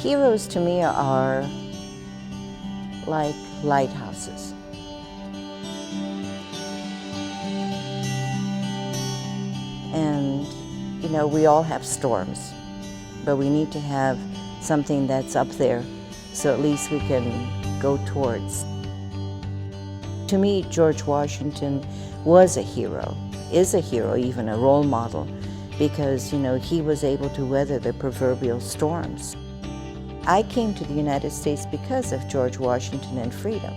Heroes to me are like lighthouses. And, you know, we all have storms, but we need to have something that's up there so at least we can go towards. To me, George Washington was a hero, is a hero, even a role model, because, you know, he was able to weather the proverbial storms. I came to the United States because of George Washington and freedom.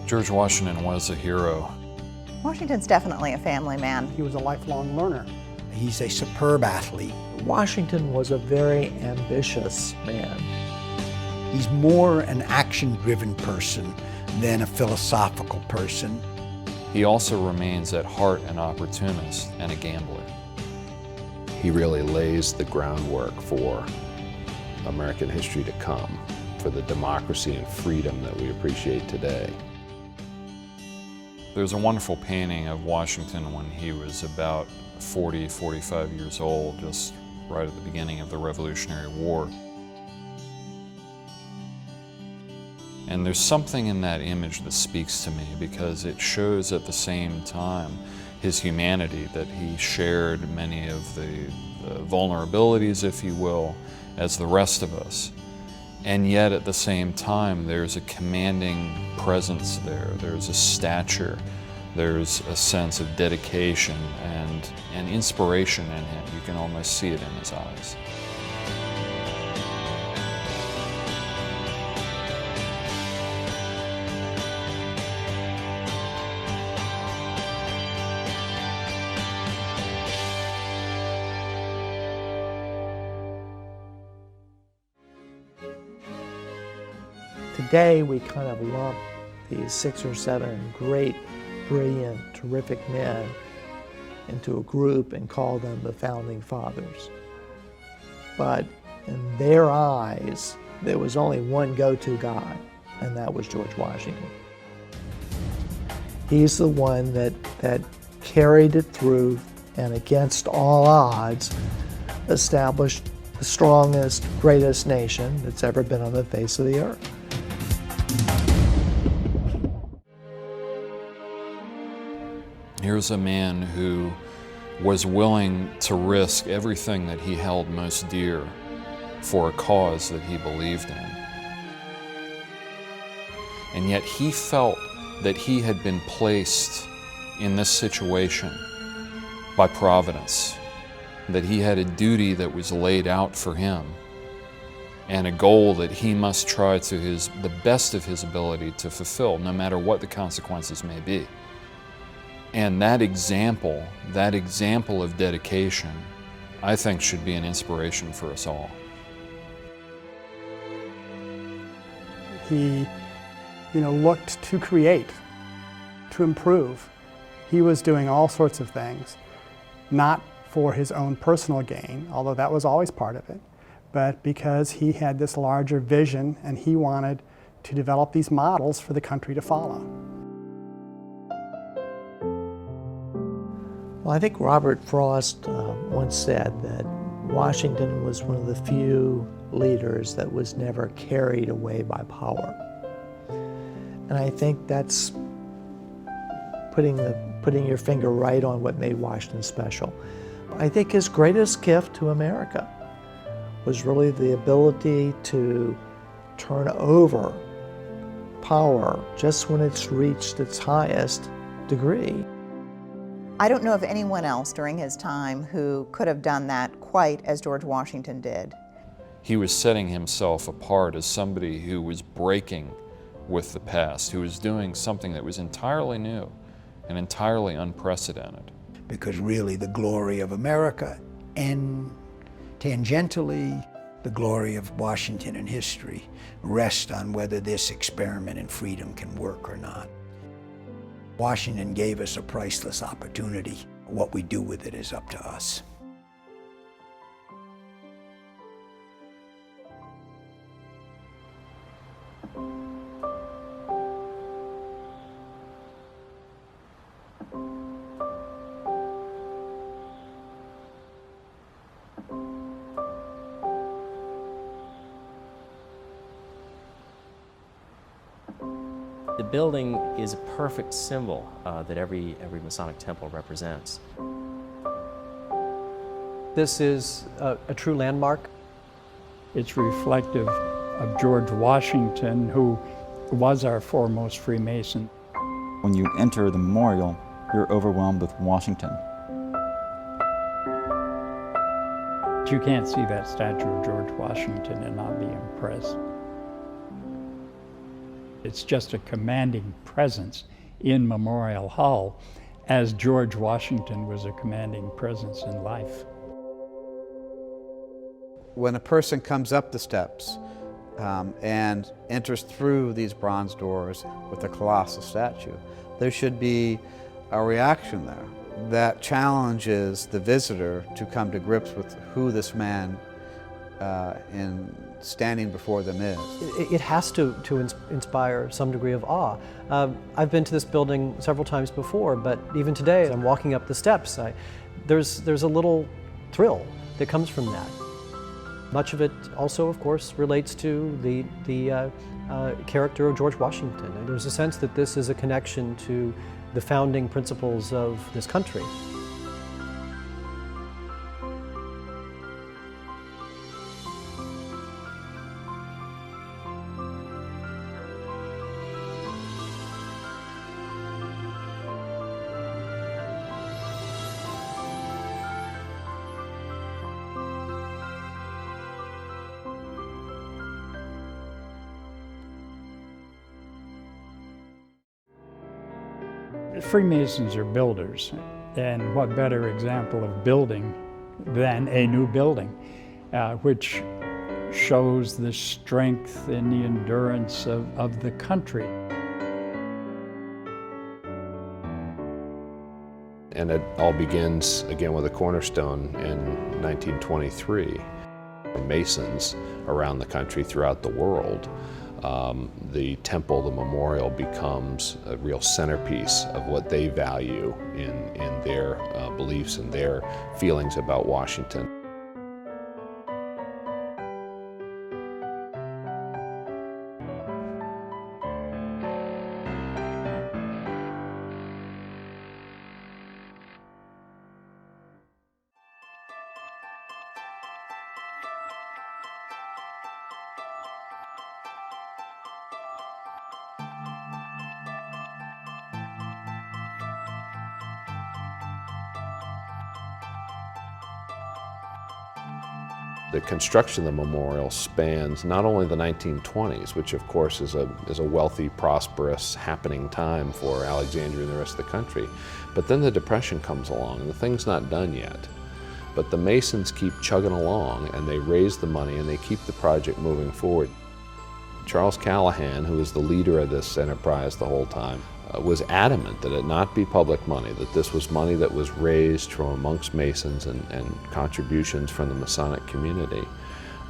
George Washington was a hero. Washington's definitely a family man. He was a lifelong learner. He's a superb athlete. Washington was a very ambitious man. He's more an action-driven person than a philosophical person. He also remains at heart an opportunist and a gambler. He really lays the groundwork for American history to come, for the democracy and freedom that we appreciate today. There's a wonderful painting of Washington when he was about 40, 45 years old, just right at the beginning of the Revolutionary War. And there's something in that image that speaks to me because it shows at the same time his humanity, that he shared many of the vulnerabilities, if you will, as the rest of us. And yet at the same time, there's a commanding presence there. There's a stature. There's a sense of dedication and inspiration in him. You can almost see it in his eyes. Today, we kind of lump these 6 or 7 great, brilliant, terrific men into a group and call them the Founding Fathers. But in their eyes, there was only one go-to guy, and that was George Washington. He's the one that carried it through and against all odds established the strongest, greatest nation that's ever been on the face of the earth. Here's a man who was willing to risk everything that he held most dear for a cause that he believed in. And yet he felt that he had been placed in this situation by Providence, that he had a duty that was laid out for him and a goal that he must try to the best of his ability to fulfill, no matter what the consequences may be. And that example of dedication, I think should be an inspiration for us all. He, looked to create, to improve. He was doing all sorts of things, not for his own personal gain, although that was always part of it, but because he had this larger vision and he wanted to develop these models for the country to follow. Well, I think Robert Frost once said that Washington was one of the few leaders that was never carried away by power. And I think that's putting your finger right on what made Washington special. I think his greatest gift to America was really the ability to turn over power just when it's reached its highest degree. I don't know of anyone else during his time who could have done that quite as George Washington did. He was setting himself apart as somebody who was breaking with the past, who was doing something that was entirely new and entirely unprecedented. Because really the glory of America and tangentially the glory of Washington in history rest on whether this experiment in freedom can work or not. Washington gave us a priceless opportunity. What we do with it is up to us. building is a perfect symbol that every Masonic temple represents. This is a true landmark. It's reflective of George Washington, who was our foremost Freemason. When you enter the memorial, you're overwhelmed with Washington. You can't see that statue of George Washington and not be impressed. It's just a commanding presence in Memorial Hall, as George Washington was a commanding presence in life. When a person comes up the steps and enters through these bronze doors with a colossal statue, there should be a reaction there that challenges the visitor to come to grips with who this man in standing before them is. It has to inspire some degree of awe. I've been to this building several times before, but even today, I'm walking up the steps. There's a little thrill that comes from that. Much of it also, of course, relates to the character of George Washington. And there's a sense that this is a connection to the founding principles of this country. Freemasons are builders, and what better example of building than a new building, which shows the strength and the endurance of the country. And it all begins again with a cornerstone in 1923. Masons around the country, throughout the world, the temple, the memorial, becomes a real centerpiece of what they value in their beliefs and their feelings about Washington. The construction of the memorial spans not only the 1920s, which of course is a wealthy, prosperous, happening time for Alexandria and the rest of the country, but then the Depression comes along and the thing's not done yet. But the Masons keep chugging along and they raise the money and they keep the project moving forward. Charles Callahan, who was the leader of this enterprise the whole time, was adamant that it not be public money, that this was money that was raised from amongst Masons and contributions from the Masonic community.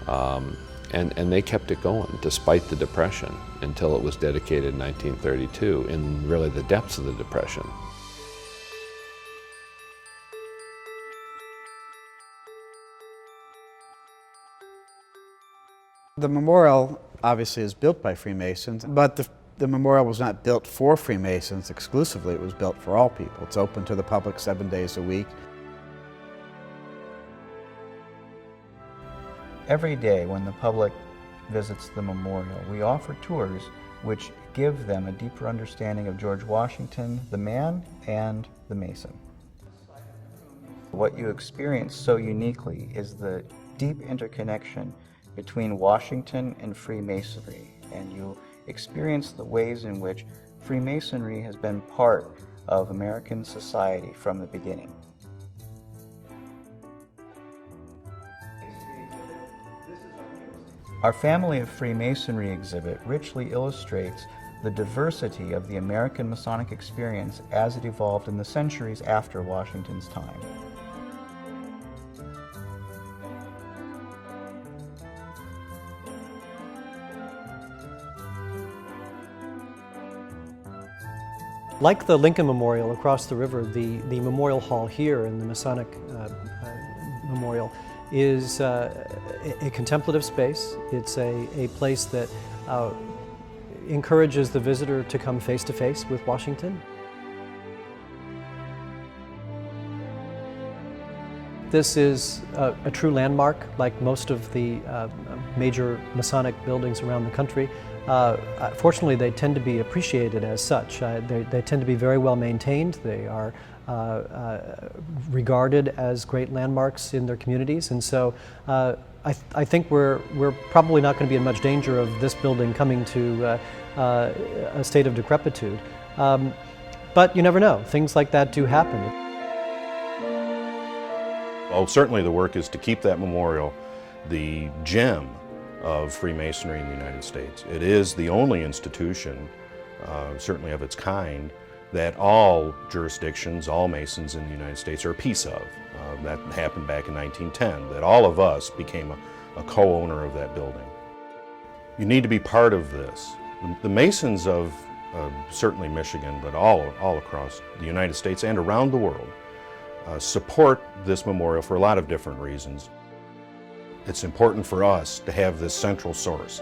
And they kept it going despite the Depression until it was dedicated in 1932 in really the depths of the Depression. The memorial obviously is built by Freemasons, but the memorial was not built for Freemasons exclusively. It was built for all people. It's open to the public 7 days a week. Every day when the public visits the memorial, we offer tours which give them a deeper understanding of George Washington, the man, and the Mason. What you experience so uniquely is the deep interconnection between Washington and Freemasonry, and you experience the ways in which Freemasonry has been part of American society from the beginning. Our Family of Freemasonry exhibit richly illustrates the diversity of the American Masonic experience as it evolved in the centuries after Washington's time. Like the Lincoln Memorial across the river, the Memorial Hall here in the Masonic Memorial is a contemplative space. It's a place that encourages the visitor to come face to face with Washington. This is a true landmark, like most of the major Masonic buildings around the country. Fortunately, they tend to be appreciated as such. They tend to be very well maintained. They are regarded as great landmarks in their communities, and so I think we're probably not going to be in much danger of this building coming to a state of decrepitude. But you never know. Things like that do happen. Well, certainly the work is to keep that memorial the gem of Freemasonry in the United States. It is the only institution, certainly of its kind, that all jurisdictions, all Masons in the United States are a piece of. That happened back in 1910, that all of us became a co-owner of that building. You need to be part of this. The Masons of certainly Michigan, but all across the United States and around the world, support this memorial for a lot of different reasons. It's important for us to have this central source,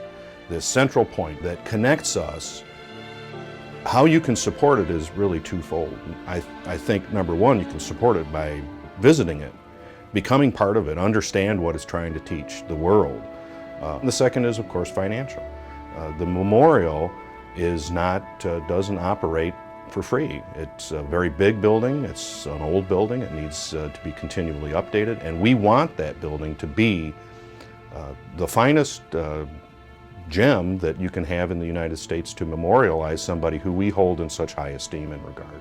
this central point that connects us. How you can support it is really twofold. I think, number one, you can support it by visiting it, becoming part of it, understand what it's trying to teach the world. The second is, of course, financial. The memorial is not, doesn't operate for free. It's a very big building, it's an old building, it needs to be continually updated, and we want that building to be the finest gem that you can have in the United States to memorialize somebody who we hold in such high esteem and regard.